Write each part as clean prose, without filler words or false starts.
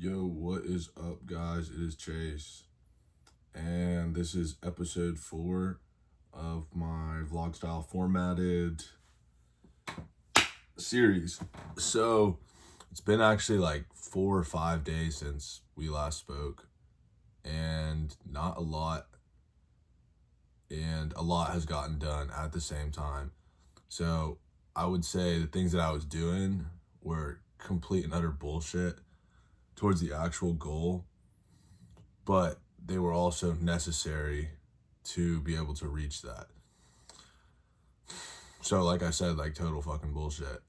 Yo, what is up, guys? It is Chase, and this is episode 4 of my vlog style formatted series. So, it's been actually like 4 or 5 days since we last spoke, and not a lot, and a lot has gotten done at the same time. So, I would say the things that I was doing were complete and utter bullshit towards the actual goal, but they were also necessary to be able to reach that. So like I said, like total fucking bullshit.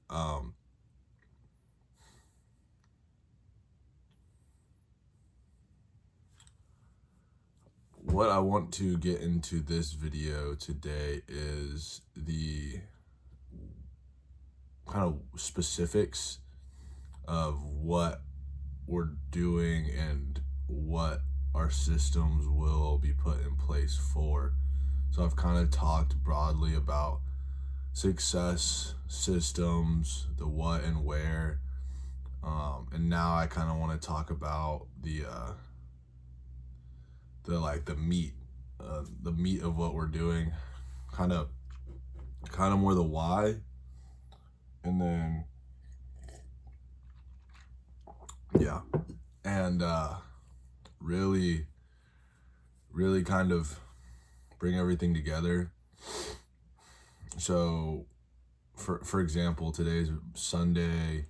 What I want to get into this video today is the kind of specifics of what we're doing and what our systems will be put in place for. So I've kind of talked broadly about success systems, the what and where, and now I kind of want to talk about the meat, the meat of what we're doing, kind of more the why, and then and really kind of bring everything together. So for example, today's Sunday,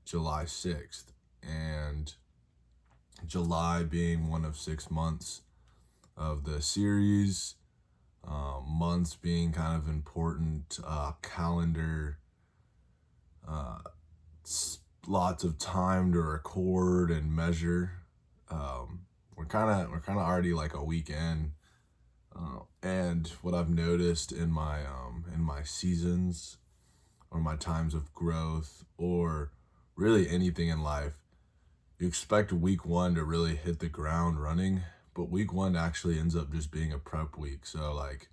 July 6th, and July being one of 6 months of the series, months being kind of important, calendar, lots of time to record and measure. We're kind of already like a week in, and what I've noticed in my seasons or my times of growth, or really anything in life, you expect week 1 to really hit the ground running, but week 1 actually ends up just being a prep week. So like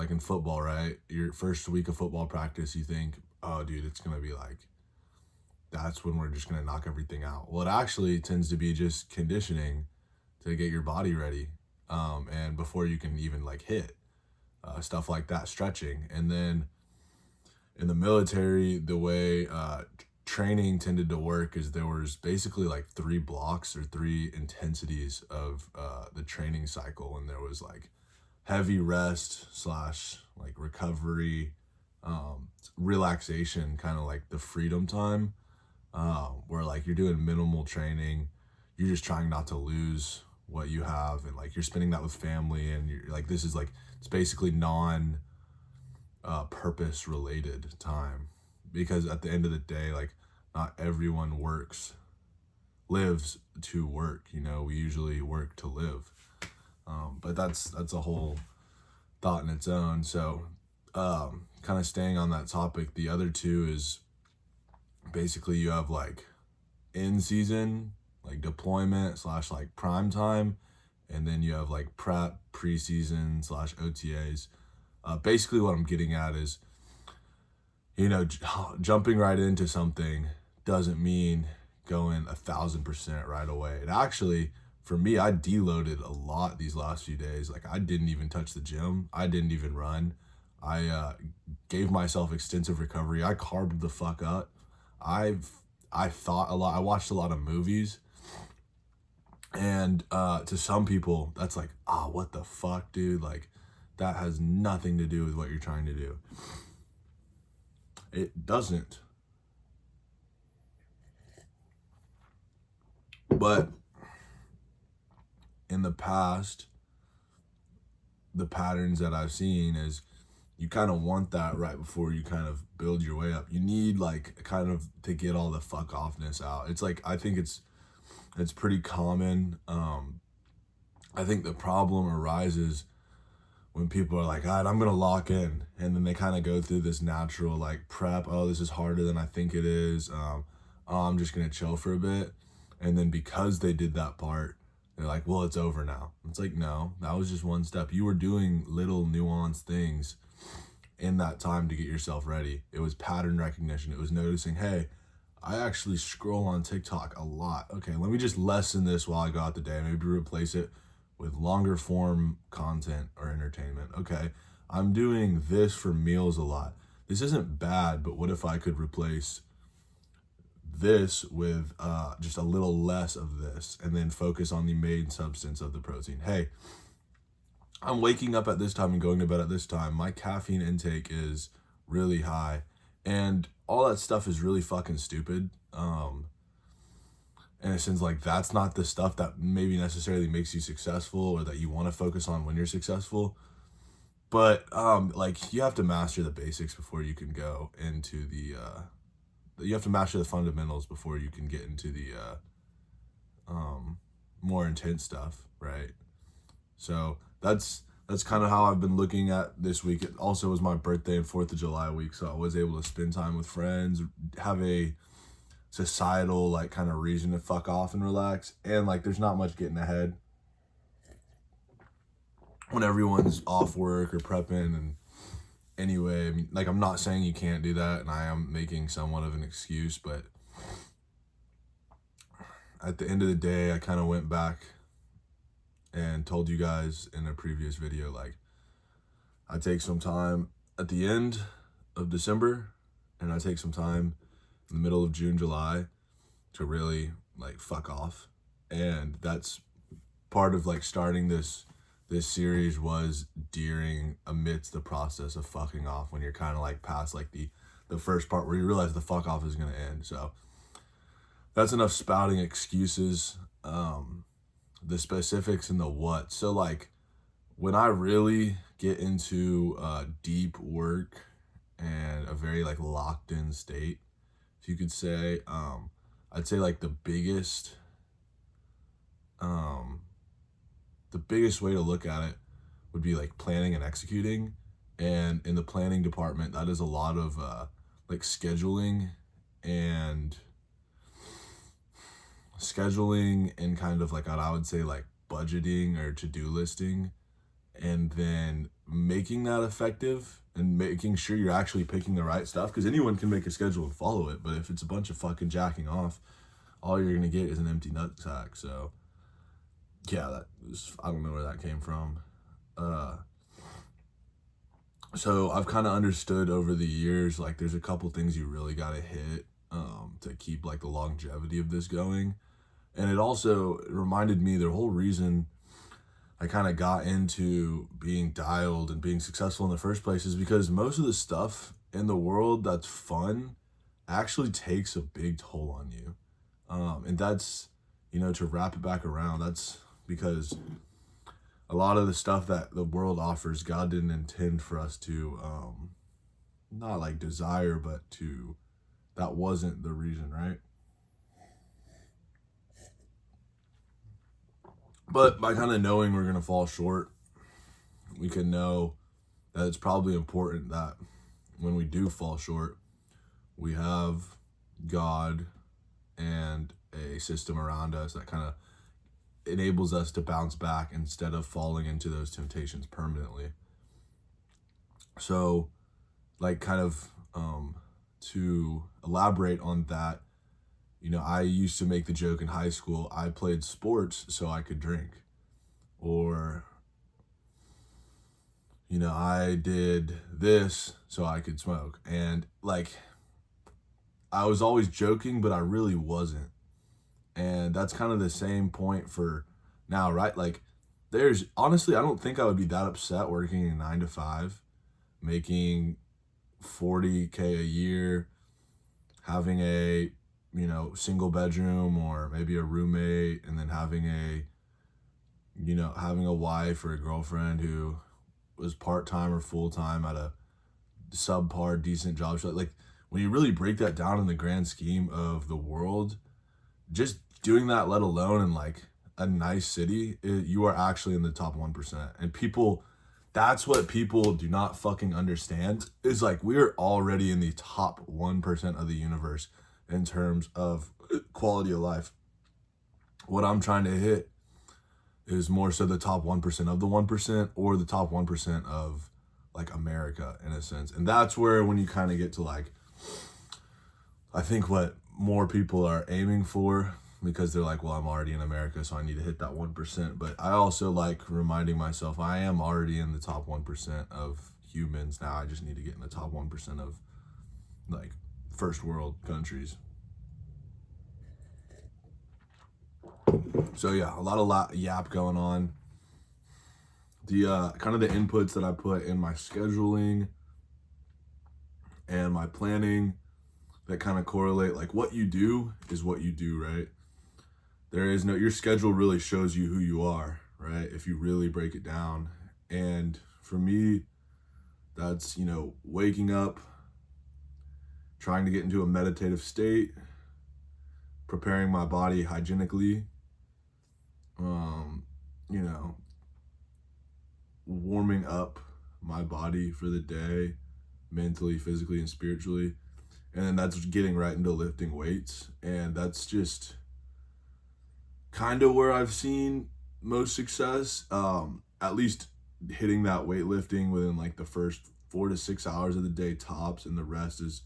in football, right? Your first week of football practice, you think, oh dude, it's gonna be like, that's when we're just gonna knock everything out. Well, it actually tends to be just conditioning to get your body ready, and before you can even like hit, stuff like that, stretching. And then in the military, the way training tended to work is there was basically like 3 blocks or 3 intensities of the training cycle, and there was like heavy rest slash like recovery, relaxation, kind of like the freedom time, where like you're doing minimal training, you're just trying not to lose what you have, and like you're spending that with family, and you're like, this is like, it's basically non purpose related time, because at the end of the day, like, not everyone lives to work, we usually work to live. But that's a whole thought in its own. So kind of staying on that topic, the other 2 is basically you have like in season, like deployment slash like prime time, and then you have like prep, preseason slash OTAs. Basically what I'm getting at is, jumping right into something doesn't mean going 1,000% right away. It actually, for me, I deloaded a lot these last few days. Like, I didn't even touch the gym. I didn't even run. I gave myself extensive recovery. I carbed the fuck up. I thought a lot. I watched a lot of movies. And to some people, that's like, what the fuck, dude? Like, that has nothing to do with what you're trying to do. It doesn't. But in the past, the patterns that I've seen is you kind of want that right before you kind of build your way up. You need like kind of to get all the fuck offness out. It's like, I think it's pretty common. I think the problem arises when people are like, all right, I'm gonna lock in, and then they kind of go through this natural like prep. Oh, this is harder than I think it is. I'm just gonna chill for a bit, and then because they did that part, they're like, well, it's over now. It's like, no, that was just one step. You were doing little nuanced things in that time to get yourself ready. It was pattern recognition. It was noticing, hey, I actually scroll on TikTok a lot. Okay, let me just lessen this while I go out the day. Maybe replace it with longer form content or entertainment. Okay, I'm doing this for meals a lot. This isn't bad, but what if I could replace this with just a little less of this and then focus on the main substance of the protein? Hey, I'm waking up at this time and going to bed at this time. My caffeine intake is really high, and all that stuff is really fucking stupid. In a sense, like, that's not the stuff that maybe necessarily makes you successful or that you want to focus on when you're successful. But like, you have to master the basics before you can go into the you have to master the fundamentals before you can get into the more intense stuff, right? So that's kind of how I've been looking at this week. It also was my birthday and 4th of July week, so I was able to spend time with friends, have a societal like kind of reason to fuck off and relax. And like, there's not much getting ahead when everyone's off work or prepping. And anyway, I mean, like, I'm not saying you can't do that, and I am making somewhat of an excuse, but at the end of the day, I kind of went back and told you guys in a previous video, like, I take some time at the end of December, and I take some time in the middle of June, July to really like fuck off. And that's part of like starting this series, was during amidst the process of fucking off, when you're kind of like past like the first part where you realize the fuck off is going to end. So that's enough spouting excuses. The specifics and the what. So like, when I really get into deep work and a very like locked in state, if you could say, I'd say like the biggest way to look at it would be like planning and executing. And in the planning department, that is a lot of like scheduling and kind of like what I would say like budgeting or to-do listing, and then making that effective and making sure you're actually picking the right stuff, because anyone can make a schedule and follow it, but if it's a bunch of fucking jacking off, all you're gonna get is an empty nutsack. So yeah, I don't know where that came from. So I've kind of understood over the years, like, there's a couple things you really gotta hit to keep like the longevity of this going. And it also reminded me, the whole reason I kind of got into being dialed and being successful in the first place is because most of the stuff in the world that's fun actually takes a big toll on you. And that's, to wrap it back around, that's because a lot of the stuff that the world offers, God didn't intend for us to, not like desire, but that wasn't the reason, right? But by kind of knowing we're going to fall short, we can know that it's probably important that when we do fall short, we have God and a system around us that kind of enables us to bounce back instead of falling into those temptations permanently. So, like, kind of to elaborate on that, I used to make the joke in high school, I played sports so I could drink. Or, I did this so I could smoke. And, like, I was always joking, but I really wasn't. And that's kind of the same point for now, right? Like, honestly, I don't think I would be that upset working a 9 to 5, making $40K a year, having a single bedroom or maybe a roommate, and then having a wife or a girlfriend who was part-time or full-time at a subpar decent job. So like, when you really break that down in the grand scheme of the world, just doing that, let alone in like a nice city, you are actually in the top 1%. And that's what people do not fucking understand, is like, we're already in the top 1% of the universe in terms of quality of life. What I'm trying to hit is more so the top 1% of the 1%, or the top 1% of like America, in a sense. And that's where, when you kind of get to like, I think what more people are aiming for, because they're like, well, I'm already in America, so I need to hit that 1%. But I also like reminding myself I am already in the top 1% of humans now. I just need to get in the top 1% of like first world countries. So yeah, a lot of yap going on. The kind of the inputs that I put in my scheduling and my planning that kind of correlate, like what you do is what you do, right? Your schedule really shows you who you are, right? If you really break it down. And for me, that's, waking up, trying to get into a meditative state, preparing my body hygienically, um, you know, warming up my body for the day, mentally, physically, and spiritually. And then that's getting right into lifting weights. And that's just kind of where I've seen most success. At least hitting that weightlifting within like the first 4 to 6 hours of the day tops, and the rest is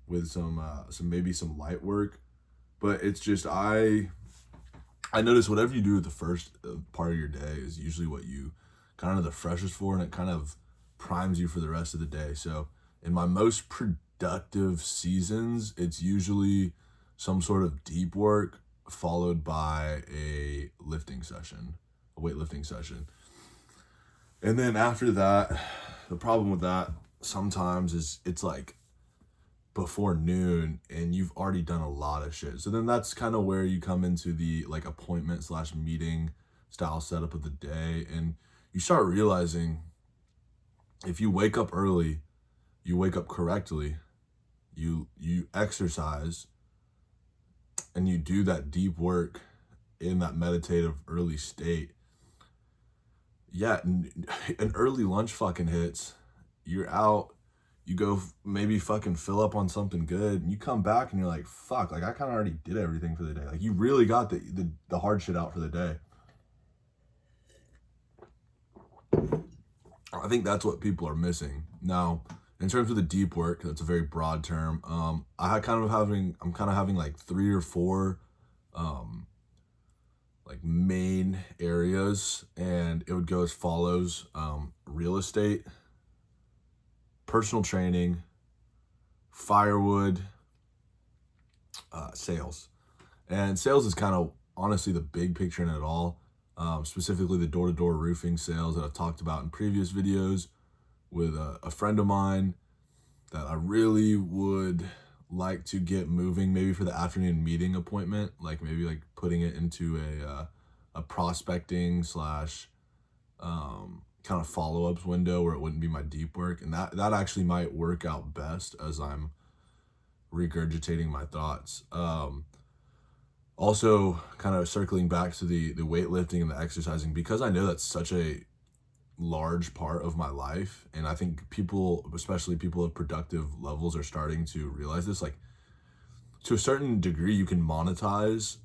with some light work. But it's just I notice whatever you do with the first part of your day is usually what you kind of the freshest for, and it kind of primes you for the rest of the day. So in my most productive seasons, it's usually some sort of deep work followed by a weightlifting session. And then after that, the problem with that sometimes is it's like before noon and you've already done a lot of shit. So then that's kind of where you come into the like appointment/meeting style setup of the day. And you start realizing if you wake up early, you wake up correctly, you exercise, and you do that deep work in that meditative early state. Yeah, an early lunch fucking hits. You're out, you go maybe fucking fill up on something good, and you come back and you're like, fuck, like I kind of already did everything for the day. Like you really got the hard shit out for the day. I think that's what people are missing. Now, in terms of the deep work, that's a very broad term. I'm kind of having like 3 or 4 like main areas, and it would go as follows: real estate, personal training, firewood, sales. And sales is kind of honestly the big picture in it all. Specifically the door-to-door roofing sales that I've talked about in previous videos with a friend of mine that I really would like to get moving, maybe for the afternoon meeting appointment, like maybe like putting it into a prospecting slash kind of follow-ups window where it wouldn't be my deep work. And that actually might work out best as I'm regurgitating my thoughts. Also kind of circling back to the weightlifting and the exercising, because I know that's such a large part of my life, and I think people, especially people of productive levels, are starting to realize this. Like to a certain degree, you can monetize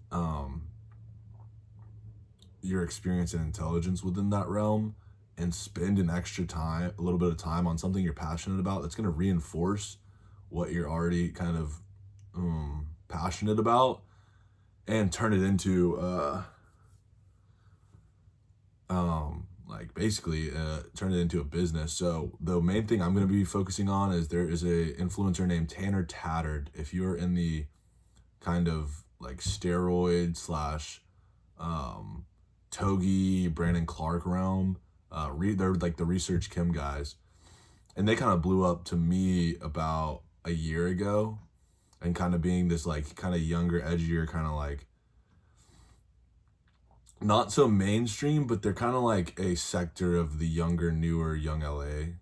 your experience and intelligence within that realm, and spend a little bit of time on something you're passionate about that's going to reinforce what you're already kind of passionate about, and turn it into turn it into a business. So the main thing I'm going to be focusing on is there is a influencer named Tanner Tattered. If you're in the kind of like steroid slash Togi, Brandon Clark realm, they're like the Research Kim guys, and they kind of blew up to me about a year ago, and kind of being this like kind of younger, edgier, kind of like not so mainstream, but they're kind of like a sector of the younger, newer, young LA.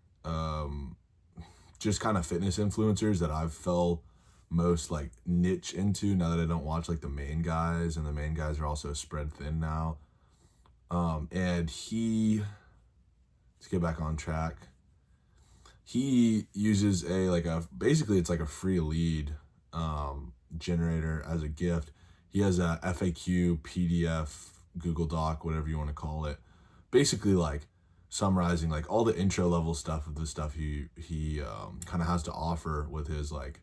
Just kind of fitness influencers that I've fell most like niche into now that I don't watch like the main guys, and the main guys are also spread thin now. And let's get back on track. He uses basically it's like a free lead generator as a gift. He has a FAQ, PDF, Google Doc, whatever you want to call it, basically like summarizing like all the intro level stuff of the stuff he kind of has to offer with his like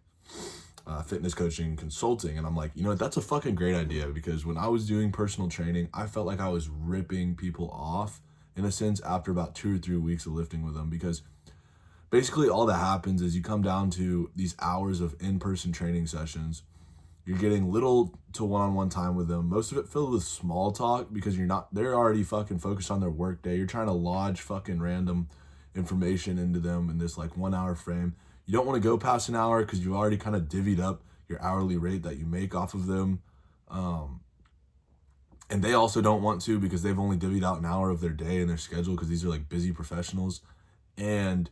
fitness coaching consulting. And I'm like, you know what, that's a fucking great idea, because when I was doing personal training, I felt like I was ripping people off in a sense after about 2 or 3 weeks of lifting with them, because basically all that happens is you come down to these hours of in-person training sessions. You're getting little to one-on-one time with them, most of it filled with small talk, because they're already fucking focused on their work day. You're trying to lodge fucking random information into them in this like 1 hour frame. You don't want to go past an hour because you already kind of divvied up your hourly rate that you make off of them. And they also don't want to, because they've only divvied out an hour of their day in their schedule, because these are like busy professionals. And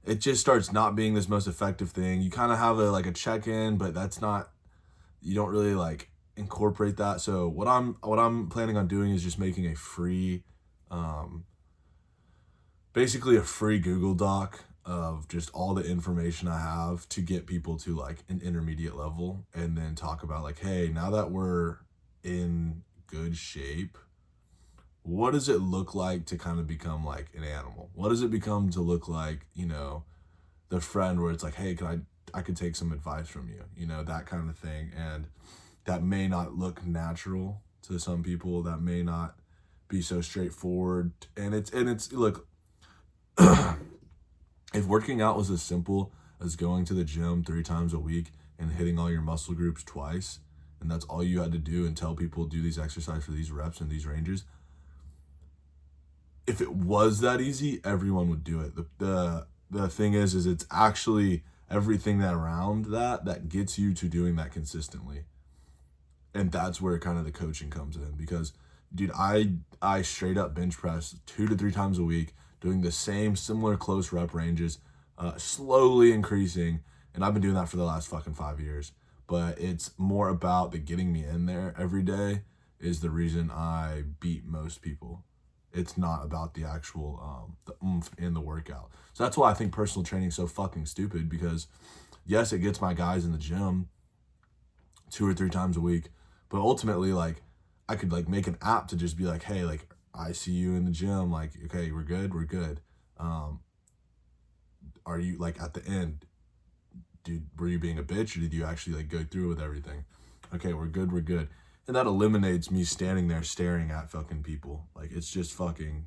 it just starts not being this most effective thing. You kind of have a check-in, but that's not, you don't really like incorporate that. So what I'm planning on doing is just making a free, basically a free Google Doc of just all the information I have to get people to like an intermediate level, and then talk about like, hey, now that we're in good shape, what does it look like to kind of become like an animal? What does it become to look like, the friend where it's like, hey, I could take some advice from you, that kind of thing. And that may not look natural to some people. That may not be so straightforward. And it's look, if working out was as simple as going to the gym 3 times a week and hitting all your muscle groups twice, and that's all you had to do, and tell people do these exercises for these reps and these ranges, if it was that easy, everyone would do it. The thing is it's actually everything that around that gets you to doing that consistently. And that's where kind of the coaching comes in, because dude, I straight up bench press 2 to 3 times a week, doing the same similar close rep ranges, slowly increasing. And I've been doing that for the last fucking 5 years. But it's more about the getting me in there every day is the reason I beat most people. It's not about the actual the oomph in the workout. So that's why I think personal training is so fucking stupid, because yes, it gets my guys in the gym 2 or 3 times a week, but ultimately, like, I could like make an app to just be like, hey, like, I see you in the gym, like, okay, we're good. Are you like at the end, dude, were you being a bitch, or did you actually like go through with everything? Okay, we're good. And that eliminates me standing there staring at fucking people. Like, it's just fucking,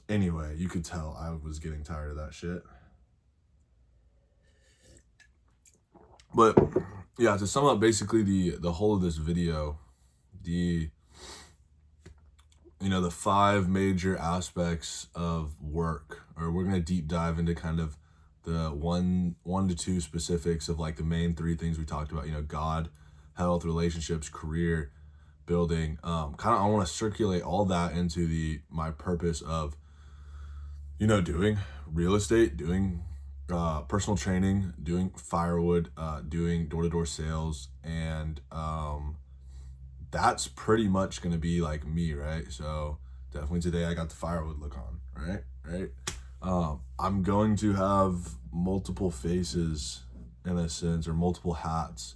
anyway, you could tell I was getting tired of that shit. But yeah, to sum up basically the whole of this video, the 5 major aspects of work, or we're going to deep dive into kind of the one to 2 specifics of like the main 3 things we talked about, God, health, relationships, career building. Kind of, I want to circulate all that into my purpose of, doing real estate, doing personal training, doing Firewood, doing door-to-door sales. And that's pretty much going to be like me, right? So definitely today I got the Firewood look on, right? I'm going to have multiple faces in a sense, or multiple hats,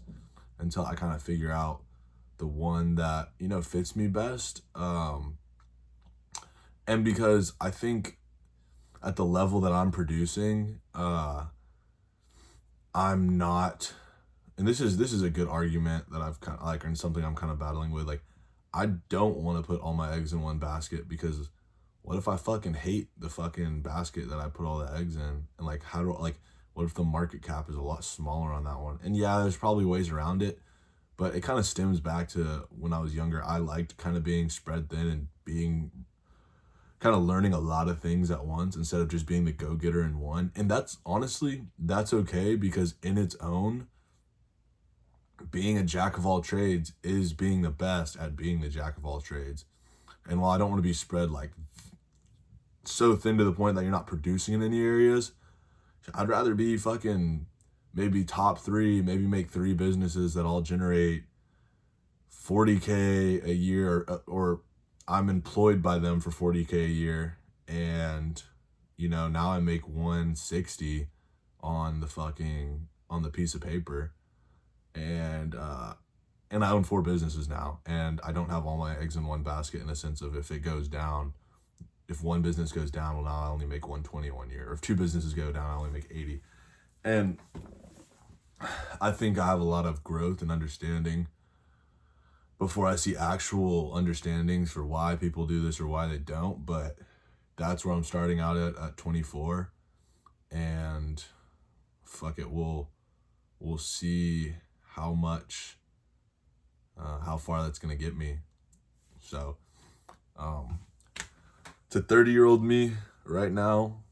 until I kind of figure out the one that, fits me best. And because I think at the level that I'm producing, I'm not, and this is a good argument that I've kind of like, and something I'm kind of battling with. Like, I don't want to put all my eggs in one basket, because what if I fucking hate the fucking basket that I put all the eggs in? And like, what if the market cap is a lot smaller on that one? And yeah, there's probably ways around it, but it kind of stems back to when I was younger. I liked kind of being spread thin and being kind of learning a lot of things at once, instead of just being the go-getter in one. And that's okay, because in its own, being a jack of all trades is being the best at being the jack of all trades. And while I don't want to be spread like so thin to the point that you're not producing in any areas, I'd rather be fucking maybe top 3, maybe make 3 businesses that all generate 40K a year, or I'm employed by them for 40K a year, and now I make 160 on the piece of paper, and I own 4 businesses now, and I don't have all my eggs in one basket, in a sense of, if one business goes down, well, now I only make 120 1 year, or if 2 businesses go down, I only make 80. And I think I have a lot of growth and understanding before I see actual understandings for why people do this or why they don't. But that's where I'm starting out at 24. And fuck it, we'll see how much, how far that's gonna get me. So, um, to 30-year-old me right now,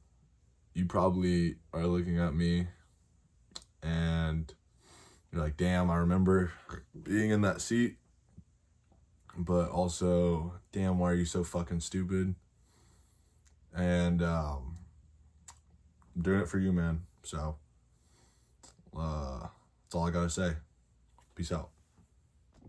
you probably are looking at me and you're like, damn, I remember being in that seat, but also, damn, why are you so fucking stupid? And I'm doing it for you, man. So, that's all I gotta say. Peace out.